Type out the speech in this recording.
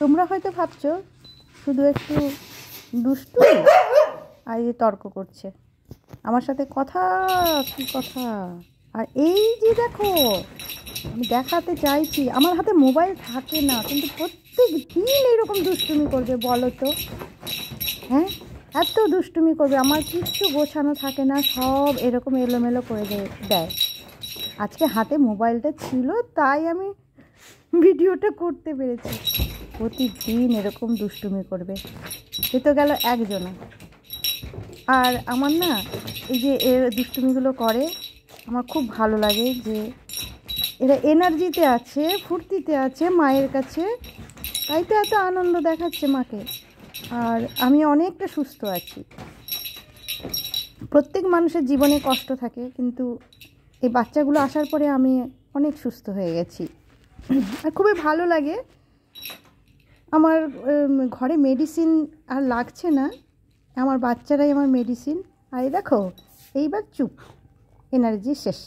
তোমরা হয়তো ভাবছো শুধু একটু দুষ্টু আর এই তর্ক করছে আমার সাথে, কথা কি কথা। আর এই যে দেখো, আমি দেখাতে চাইছি আমার হাতে মোবাইল থাকে না, কিন্তু প্রত্যেক দিন এইরকম দুষ্টুমি করবে বলো তো। হ্যাঁ, এত দুষ্টুমি করবে, আমার কিচ্ছু গোছানো থাকে না, সব এরকম এলোমেলো করে দেয়। আজকে হাতে মোবাইলটা ছিল তাই আমি ভিডিওটা করতে পেরেছি। প্রতিদিন এরকম দুষ্টুমি করবে। এ তো গেল একজনা। আর আমার না এই যে এর দুষ্টুমিগুলো করে আমার খুব ভালো লাগে, যে এরা এনার্জিতে আছে, ফুর্তিতে আছে মায়ের কাছে, তাই তো এত আনন্দ দেখাচ্ছে মাকে। আর আমি অনেকটা সুস্থ আছি। প্রত্যেক মানুষের জীবনে কষ্ট থাকে, কিন্তু এই বাচ্চাগুলো আসার পরে আমি অনেক সুস্থ হয়ে গেছি। আর খুবই ভালো লাগে। আমার ঘরে মেডিসিন আর লাগছে না, আমার বাচ্চারাই আমার মেডিসিন। আর এই দেখো, এইবার চুপ, এনার্জি শেষ।